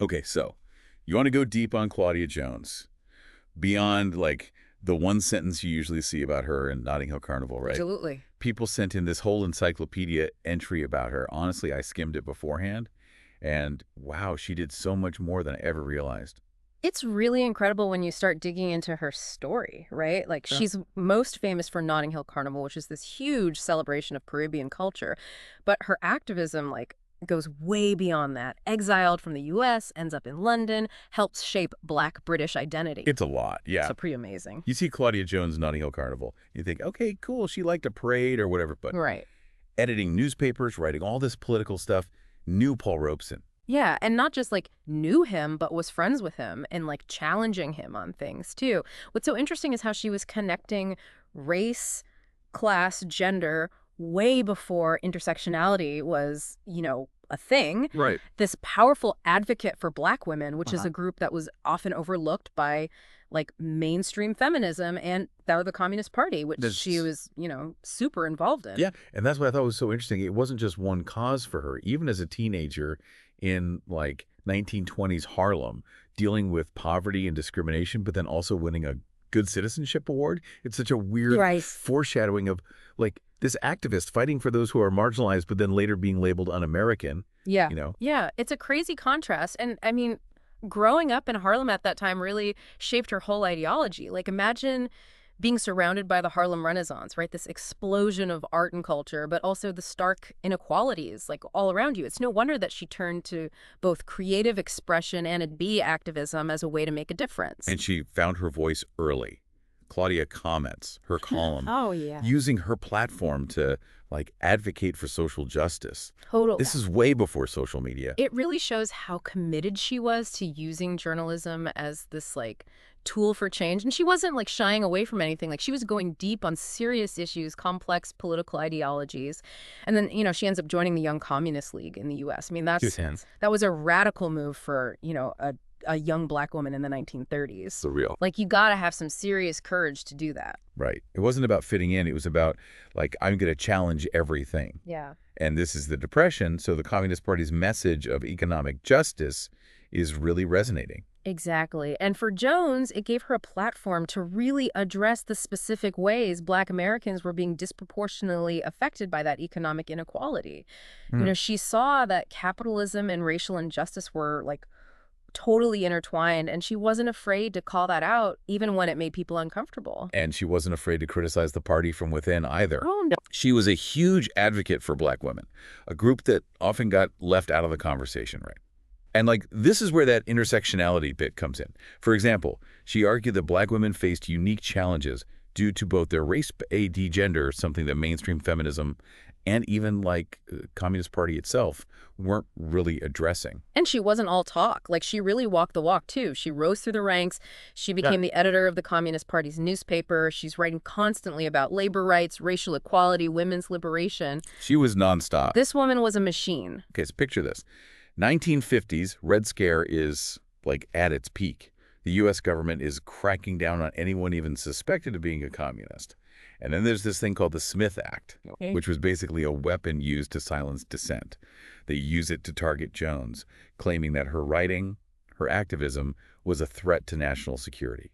Okay, so you want to go deep on Claudia Jones, beyond like the one sentence you usually see about her in Notting Hill Carnival, right? Absolutely. People sent in this whole encyclopedia entry about her. Honestly, I skimmed it beforehand, and wow, she did so much more than I ever realized. It's really incredible when you start digging into her story, right? Like, Yeah. she's most famous for Notting Hill Carnival, which is this huge celebration of Caribbean culture. But her activism, like, goes way beyond that. Exiled from the U.S., ends up in London, helps shape Black British identity. It's a lot, yeah. So pretty amazing. You see Claudia Jones' Notting Hill Carnival, you think, okay, cool, she liked a parade or whatever, but Right. editing newspapers, writing all this political stuff, knew Paul Robeson. Yeah, and not just like knew him, but was friends with him and like challenging him on things too. What's so interesting is how she was connecting race, class, gender way before intersectionality was, a thing. Right. This powerful advocate for Black women, which is a group that was often overlooked by like mainstream feminism and the Communist Party, which she was, super involved in. Yeah, and that's what I thought was so interesting. It wasn't just one cause for her. Even as a teenager in like 1920s Harlem, dealing with poverty and discrimination, but then also winning a Good Citizenship Award. It's such a weird Right. foreshadowing of like this activist fighting for those who are marginalized, but then later being labeled un-American. Yeah. You know? Yeah, it's a crazy contrast. And I mean, growing up in Harlem at that time really shaped her whole ideology. Like, imagine being surrounded by the Harlem Renaissance, right? This explosion of art and culture, but also the stark inequalities like all around you. It's no wonder that she turned to both creative expression and bee activism as a way to make a difference. And she found her voice early. Claudia comments, her column, Oh, yeah. using her platform to like advocate for social justice. Totally. This is way before social media. It really shows how committed she was to using journalism as this like tool for change. And she wasn't like shying away from anything. Like, she was going deep on serious issues, complex political ideologies. And then, she ends up joining the Young Communist League in the US. I mean, that was a radical move for, a young Black woman in the 1930s. So real. Like, you got to have some serious courage to do that. Right. It wasn't about fitting in. It was about like, I'm going to challenge everything. Yeah. And this is the Depression. So the Communist Party's message of economic justice is really resonating. Exactly. And for Jones, it gave her a platform to really address the specific ways Black Americans were being disproportionately affected by that economic inequality. She saw that capitalism and racial injustice were like totally intertwined, and she wasn't afraid to call that out even when it made people uncomfortable. And she wasn't afraid to criticize the party from within either. Oh, no. She was a huge advocate for Black women, a group that often got left out of the conversation, right? And like, this is where that intersectionality bit comes in. For example, she argued that Black women faced unique challenges due to both their race AD gender, something that mainstream feminism and even like Communist Party itself weren't really addressing. And she wasn't all talk. Like, she really walked the walk, too. She rose through the ranks. She became the editor of the Communist Party's newspaper. She's writing constantly about labor rights, racial equality, women's liberation. She was nonstop. This woman was a machine. Okay, so picture this. 1950s, Red Scare is like at its peak. The U.S. government is cracking down on anyone even suspected of being a communist. And then there's this thing called the Smith Act, which was basically a weapon used to silence dissent. They use it to target Jones, claiming that her writing, her activism, was a threat to national security,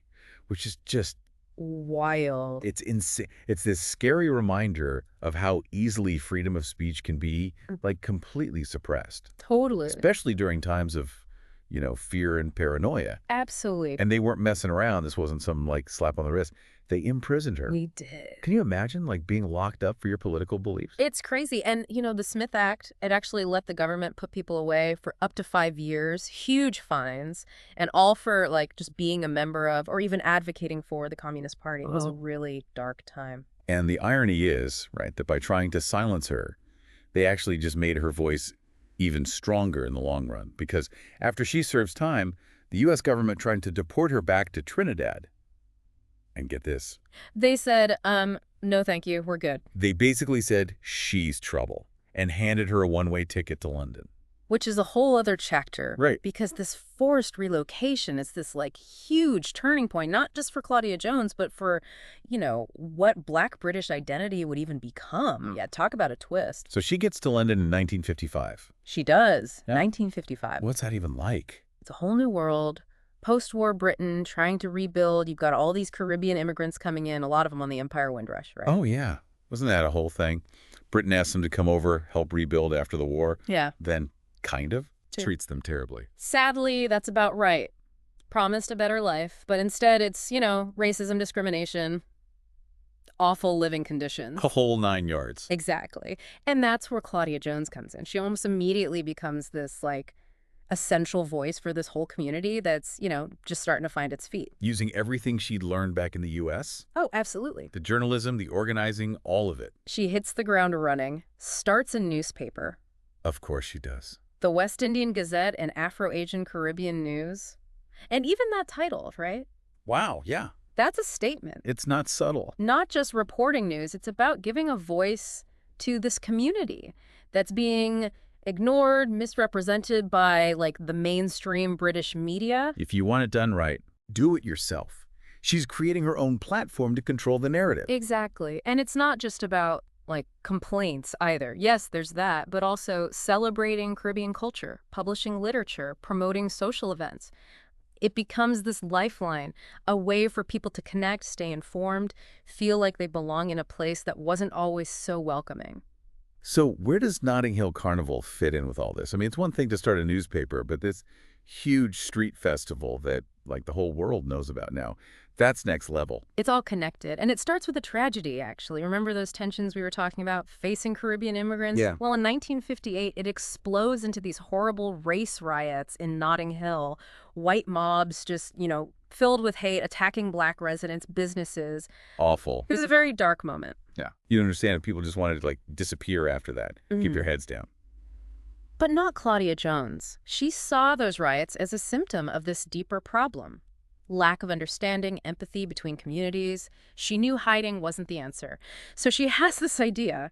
which is just wild. It's insane. It's this scary reminder of how easily freedom of speech can be like completely suppressed. Totally. Especially during times of, fear and paranoia. Absolutely. And they weren't messing around. This wasn't some like slap on the wrist. They imprisoned her. We did. Can you imagine like being locked up for your political beliefs? It's crazy. And, the Smith Act, it actually let the government put people away for up to 5 years, huge fines, and all for like just being a member of or even advocating for the Communist Party. It was a really dark time. And the irony is, right, that by trying to silence her, they actually just made her voice even stronger in the long run. Because after she serves time, the U.S. government tried to deport her back to Trinidad. And get this. They said, no, thank you. We're good. They basically said she's trouble and handed her a one-way ticket to London. Which is a whole other chapter. Right. Because this forced relocation is this like huge turning point, not just for Claudia Jones, but for, what Black British identity would even become. Yeah, talk about a twist. So she gets to London in 1955. She does. Yeah. 1955. What's that even like? It's a whole new world. Post-war Britain trying to rebuild. You've got all these Caribbean immigrants coming in, a lot of them on the Empire Windrush, right? Oh, yeah. Wasn't that a whole thing? Britain asked them to come over, help rebuild after the war. Yeah. Then, kind of, treats them terribly. Sadly, that's about right. Promised a better life, but instead it's, racism, discrimination, awful living conditions. A whole 9 yards. Exactly. And that's where Claudia Jones comes in. She almost immediately becomes this, essential voice for this whole community that's, just starting to find its feet. Using everything she'd learned back in the U.S.? Oh, absolutely. The journalism, the organizing, all of it. She hits the ground running, starts a newspaper. Of course she does. The West Indian Gazette and Afro-Asian Caribbean News. And even that title, right? Wow, yeah. That's a statement. It's not subtle. Not just reporting news. It's about giving a voice to this community that's being ignored, misrepresented by, the mainstream British media. If you want it done right, do it yourself. She's creating her own platform to control the narrative. Exactly. And it's not just about, complaints either. Yes, there's that, but also celebrating Caribbean culture, publishing literature, promoting social events. It becomes this lifeline, a way for people to connect, stay informed, feel like they belong in a place that wasn't always so welcoming. So where does Notting Hill Carnival fit in with all this? I mean, it's one thing to start a newspaper, but this huge street festival that, the whole world knows about now, that's next level. It's all connected. And it starts with a tragedy, actually. Remember those tensions we were talking about, facing Caribbean immigrants? Yeah. Well, in 1958, it explodes into these horrible race riots in Notting Hill. White mobs just, filled with hate, attacking black residents, businesses. Awful. It was a very dark moment. Yeah. You understand if people just wanted to, disappear after that, keep their heads down. But not Claudia Jones. She saw those riots as a symptom of this deeper problem. Lack of understanding, empathy between communities. She knew hiding wasn't the answer. So she has this idea: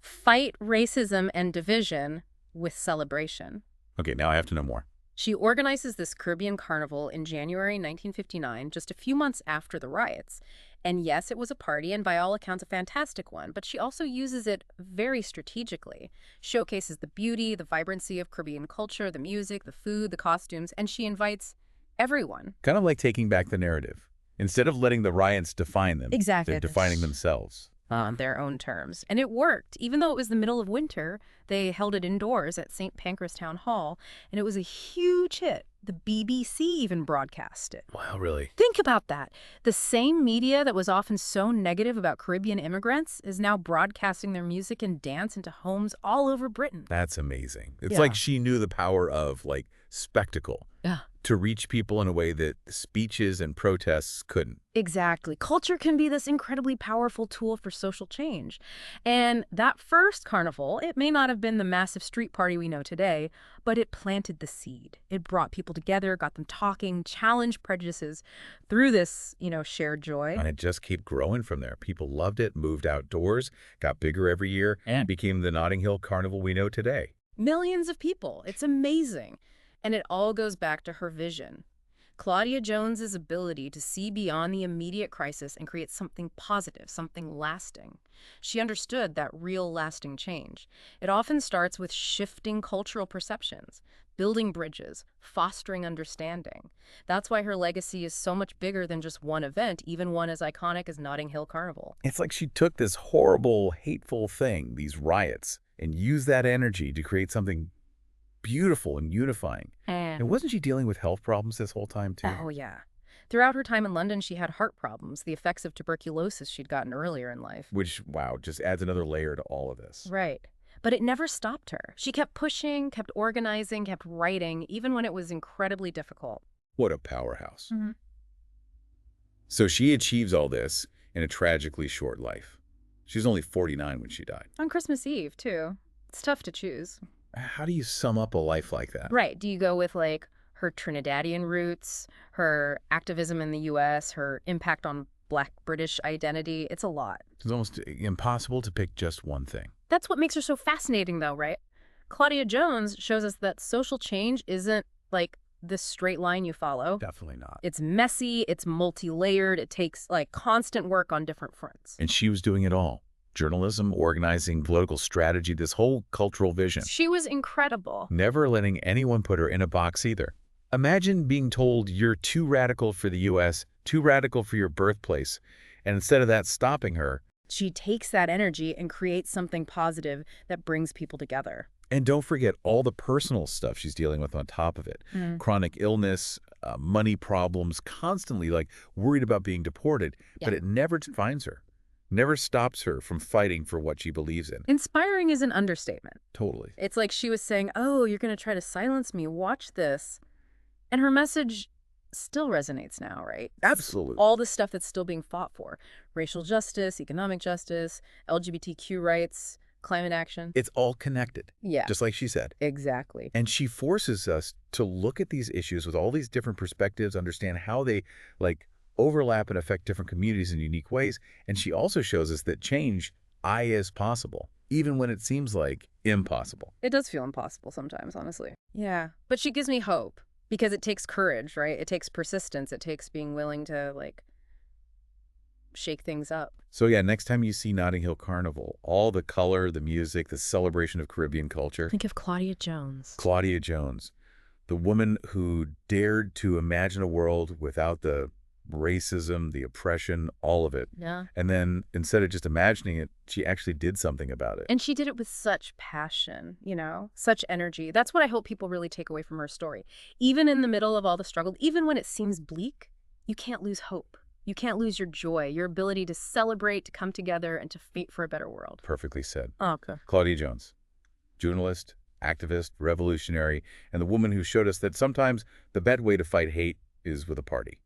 fight racism and division with celebration. Okay, now I have to know more. She organizes this Caribbean Carnival in January 1959, just a few months after the riots. And yes, it was a party, and by all accounts a fantastic one, but she also uses it very strategically. Showcases the beauty, the vibrancy of Caribbean culture, the music, the food, the costumes, and she invites everyone. Kind of like taking back the narrative. Instead of letting the riots define them, Exactly. they're defining themselves. On their own terms. And it worked. Even though it was the middle of winter, they held it indoors at St. Pancras Town Hall, and it was a huge hit. The BBC even broadcast it. Wow, really? Think about that. The same media that was often so negative about Caribbean immigrants is now broadcasting their music and dance into homes all over Britain. That's amazing. It's Yeah. like she knew the power of, spectacle. Yeah. To reach people in a way that speeches and protests couldn't. Exactly. Culture can be this incredibly powerful tool for social change. And that first carnival, it may not have been the massive street party we know today, but it planted the seed. It brought people together, got them talking, challenged prejudices through this, shared joy. And it just kept growing from there. People loved it, moved outdoors, got bigger every year, and became the Notting Hill Carnival we know today. Millions of people. It's amazing. And it all goes back to her vision. Claudia Jones's ability to see beyond the immediate crisis and create something positive, something lasting. She understood that real lasting change. It often starts with shifting cultural perceptions, building bridges, fostering understanding. That's why her legacy is so much bigger than just one event, even one as iconic as Notting Hill Carnival. It's like she took this horrible, hateful thing, these riots, and used that energy to create something beautiful and unifying. And wasn't she dealing with health problems this whole time, too? Oh, yeah. Throughout her time in London, she had heart problems, the effects of tuberculosis she'd gotten earlier in life. Which, wow, just adds another layer to all of this. Right. But it never stopped her. She kept pushing, kept organizing, kept writing, even when it was incredibly difficult. What a powerhouse. So she achieves all this in a tragically short life. She was only 49 when she died. On Christmas Eve, too. It's tough to choose. How do you sum up a life like that? Right. Do you go with, her Trinidadian roots, her activism in the U.S., her impact on Black British identity? It's a lot. It's almost impossible to pick just one thing. That's what makes her so fascinating, though, right? Claudia Jones shows us that social change isn't, this straight line you follow. Definitely not. It's messy, it's multi-layered, it takes, constant work on different fronts. And she was doing it all. Journalism, organizing, political strategy, this whole cultural vision. She was incredible. Never letting anyone put her in a box either. Imagine being told you're too radical for the U.S., too radical for your birthplace, and instead of that stopping her. She takes that energy and creates something positive that brings people together. And don't forget all the personal stuff she's dealing with on top of it. Chronic illness, money problems, constantly worried about being deported. Yeah. But it never defines her, never stops her from fighting for what she believes in. Inspiring is an understatement. Totally. It's like she was saying, oh, you're going to try to silence me. Watch this. And her message still resonates now, right? Absolutely. All the stuff that's still being fought for. Racial justice, economic justice, LGBTQ rights, climate action. It's all connected. Yeah. Just like she said. Exactly. And she forces us to look at these issues with all these different perspectives, understand how they overlap and affect different communities in unique ways. And she also shows us that change is possible, even when it seems like impossible. It does feel impossible sometimes, honestly. Yeah. But she gives me hope because it takes courage, right? It takes persistence. It takes being willing to shake things up. So yeah, next time you see Notting Hill Carnival, all the color, the music, the celebration of Caribbean culture. Think of Claudia Jones. Claudia Jones, the woman who dared to imagine a world without the racism, the oppression, all of it. Yeah. And then instead of just imagining it, she actually did something about it. And she did it with such passion, such energy. That's what I hope people really take away from her story. Even in the middle of all the struggle, even when it seems bleak, you can't lose hope. You can't lose your joy, your ability to celebrate, to come together, and to fight for a better world. Perfectly said. Oh, okay. Claudia Jones, journalist, activist, revolutionary, and the woman who showed us that sometimes the best way to fight hate is with a party.